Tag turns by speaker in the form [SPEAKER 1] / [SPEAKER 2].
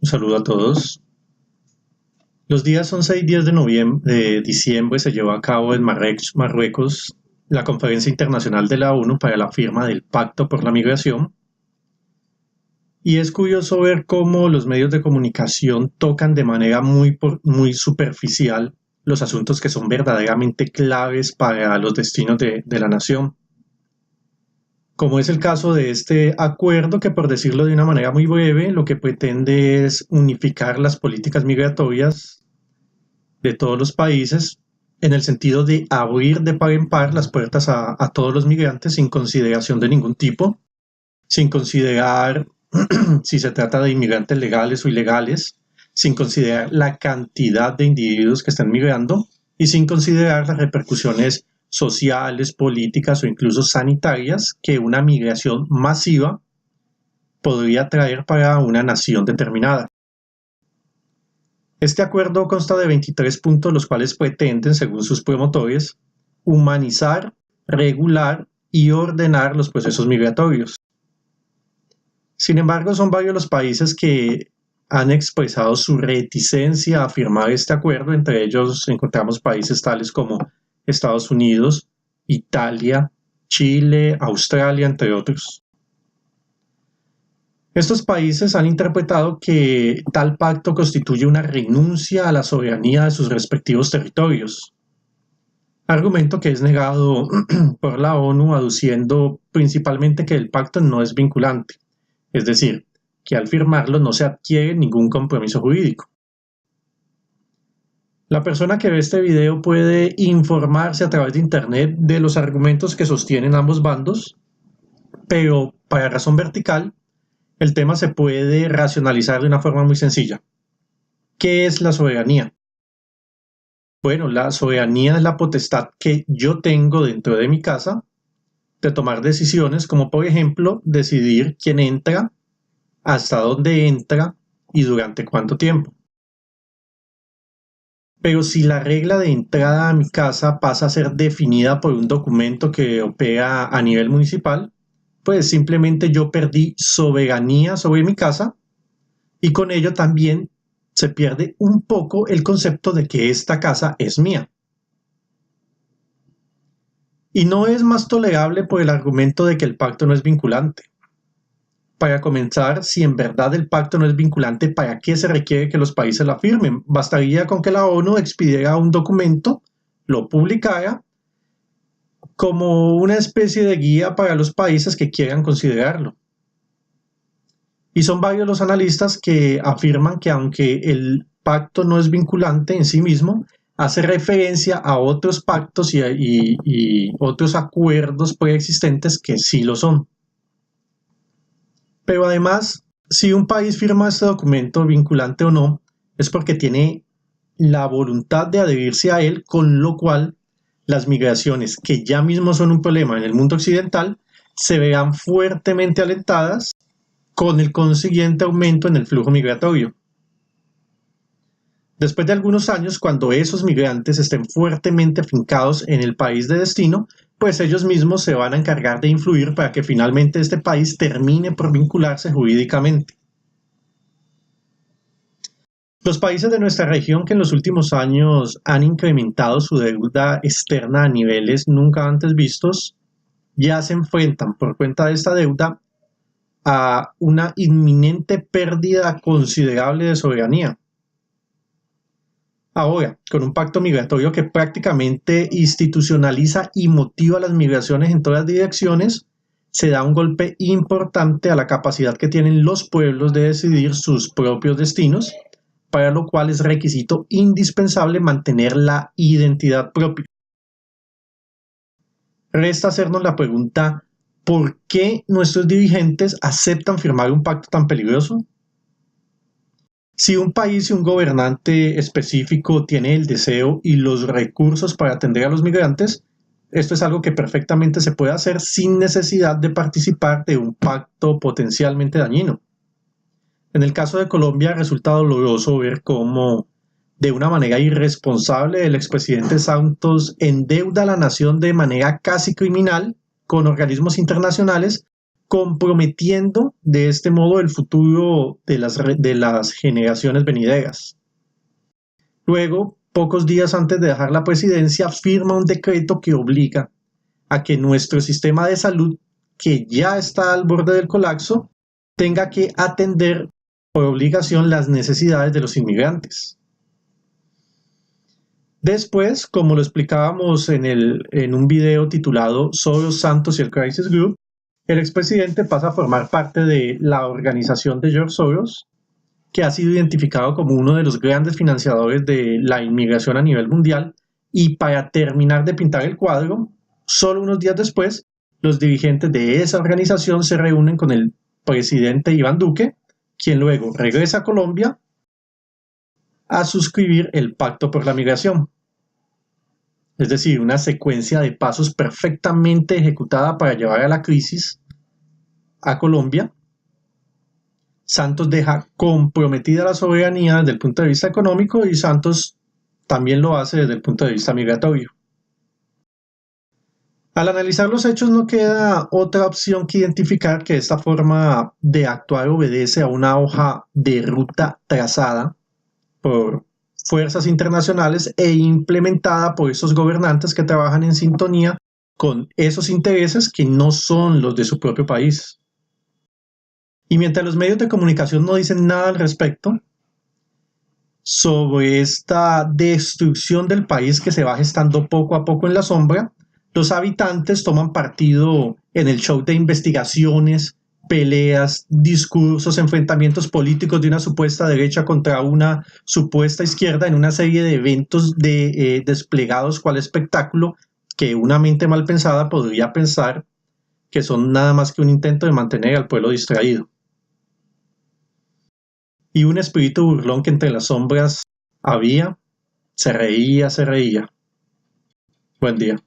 [SPEAKER 1] Un saludo a todos. Los días 11 y 10 de diciembre se llevó a cabo en Marruecos la Conferencia Internacional de la ONU para la firma del Pacto por la Migración. Y es curioso ver cómo los medios de comunicación tocan de manera muy superficial los asuntos que son verdaderamente claves para los destinos de la nación. Como es el caso de este acuerdo que, por decirlo de una manera muy breve, lo que pretende es unificar las políticas migratorias de todos los países en el sentido de abrir de par en par las puertas a todos los migrantes sin consideración de ningún tipo, sin considerar si se trata de inmigrantes legales o ilegales, sin considerar la cantidad de individuos que están migrando y sin considerar las repercusiones sociales, políticas o incluso sanitarias que una migración masiva podría traer para una nación determinada. Este acuerdo consta de 23 puntos, los cuales pretenden, según sus promotores, humanizar, regular y ordenar los procesos migratorios. Sin embargo, son varios los países que han expresado su reticencia a firmar este acuerdo. Entre ellos encontramos países tales como Estados Unidos, Italia, Chile, Australia, entre otros. Estos países han interpretado que tal pacto constituye una renuncia a la soberanía de sus respectivos territorios, argumento que es negado por la ONU, aduciendo principalmente que el pacto no es vinculante, es decir, que al firmarlo no se adquiere ningún compromiso jurídico. La persona que ve este video puede informarse a través de internet de los argumentos que sostienen ambos bandos, pero para razón vertical, el tema se puede racionalizar de una forma muy sencilla. ¿Qué es la soberanía? Bueno, la soberanía es la potestad que yo tengo dentro de mi casa de tomar decisiones como, por ejemplo, decidir quién entra, hasta dónde entra y durante cuánto tiempo. Pero si la regla de entrada a mi casa pasa a ser definida por un documento que opera a nivel municipal, pues simplemente yo perdí soberanía sobre mi casa y con ello también se pierde un poco el concepto de que esta casa es mía. Y no es más tolerable por el argumento de que el pacto no es vinculante. Para comenzar, si en verdad el pacto no es vinculante, ¿para qué se requiere que los países la firmen? Bastaría con que la ONU expidiera un documento, lo publicara, como una especie de guía para los países que quieran considerarlo. Y son varios los analistas que afirman que aunque el pacto no es vinculante en sí mismo, hace referencia a otros pactos y otros acuerdos preexistentes que sí lo son. Pero además, si un país firma este documento, vinculante o no, es porque tiene la voluntad de adherirse a él, con lo cual las migraciones, que ya mismo son un problema en el mundo occidental, se verán fuertemente alentadas con el consiguiente aumento en el flujo migratorio. Después de algunos años, cuando esos migrantes estén fuertemente afincados en el país de destino, pues ellos mismos se van a encargar de influir para que finalmente este país termine por vincularse jurídicamente. Los países de nuestra región que en los últimos años han incrementado su deuda externa a niveles nunca antes vistos, ya se enfrentan por cuenta de esta deuda a una inminente pérdida considerable de soberanía. Ahora, con un pacto migratorio que prácticamente institucionaliza y motiva las migraciones en todas direcciones, se da un golpe importante a la capacidad que tienen los pueblos de decidir sus propios destinos, para lo cual es requisito indispensable mantener la identidad propia. Resta hacernos la pregunta: ¿por qué nuestros dirigentes aceptan firmar un pacto tan peligroso? Si un país y un gobernante específico tiene el deseo y los recursos para atender a los migrantes, esto es algo que perfectamente se puede hacer sin necesidad de participar de un pacto potencialmente dañino. En el caso de Colombia resulta doloroso ver cómo, de una manera irresponsable, el expresidente Santos endeuda a la nación de manera casi criminal con organismos internacionales comprometiendo de este modo el futuro de las generaciones venideras. Luego, pocos días antes de dejar la presidencia, firma un decreto que obliga a que nuestro sistema de salud, que ya está al borde del colapso, tenga que atender por obligación las necesidades de los inmigrantes. Después, como lo explicábamos en un video titulado Soros, Santos y el Crisis Group, el expresidente pasa a formar parte de la organización de George Soros, que ha sido identificado como uno de los grandes financiadores de la inmigración a nivel mundial, y para terminar de pintar el cuadro, solo unos días después, los dirigentes de esa organización se reúnen con el presidente Iván Duque, quien luego regresa a Colombia a suscribir el Pacto por la Migración. Es decir, una secuencia de pasos perfectamente ejecutada para llevar a la crisis a Colombia. Santos deja comprometida la soberanía desde el punto de vista económico y Santos también lo hace desde el punto de vista migratorio. Al analizar los hechos no queda otra opción que identificar que esta forma de actuar obedece a una hoja de ruta trazada por fuerzas internacionales e implementada por esos gobernantes que trabajan en sintonía con esos intereses que no son los de su propio país. Y mientras los medios de comunicación no dicen nada al respecto sobre esta destrucción del país que se va gestando poco a poco en la sombra, los habitantes toman partido en el show de investigaciones, peleas, discursos, enfrentamientos políticos de una supuesta derecha contra una supuesta izquierda en una serie de eventos desplegados cual espectáculo que una mente mal pensada podría pensar que son nada más que un intento de mantener al pueblo distraído. Y un espíritu burlón que entre las sombras había, se reía. Buen día.